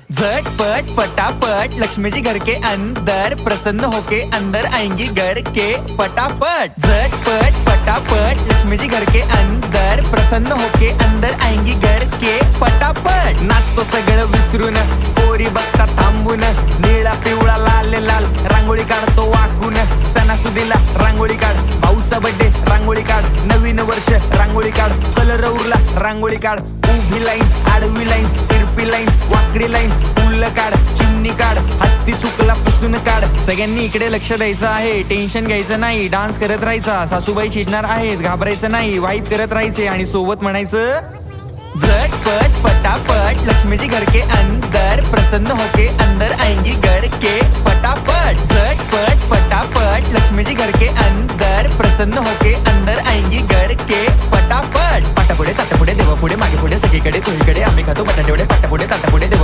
झटपट पटापट लक्ष्मी जी घर के अंदर प्रसन्न होके अंदर आएंगी घर के पटापट। झटपट पटापट लक्ष्मी जी घर के अंदर प्रसन्न होके अंदर आएंगी घर के पटापट। नाचतो सगळं विसरून पोरी बघता थांबून, निळा पिवळा लाल लाल रांगोळी काढतो वाकून। सणासुदीला रांगोळी काढ, भाऊचा बर्थडे रांगोळी काढ, नवीन वर्ष रांगोळी काढ, कलर उरला रांगोळी काढ। उभी लाईन, आडवी लाईन, तिरपी लाईन, वाकडी लाईन, फुल काढ, चिमणी काढ, हत्ती चुकला पुसून काढ। सगळ्यांनी इकडे लक्ष द्यायचं आहे, टेन्शन घ्यायचं नाही, डान्स करत राहायचा। सासूबाई चिडणार आहेत, घाबरायचं नाही, वाईप करत राहायचे आणि सोबत म्हणायचं झटपट पटापट लक्ष्मी जी घर के अंदर प्रसन्न होके अंदर आएंगी घर के पटापट। झटपट पटापट लक्ष्मी जी घर के अंदर प्रसन्न होके अंदर आएंगी घर के पटापट। पाटापुढे ताटापुढे देवापुढे मागे पुढे सगळीकडे चोहीकडे आम्ही खातो बटाटेवडे, पाटापुढे ताटापुढे देवा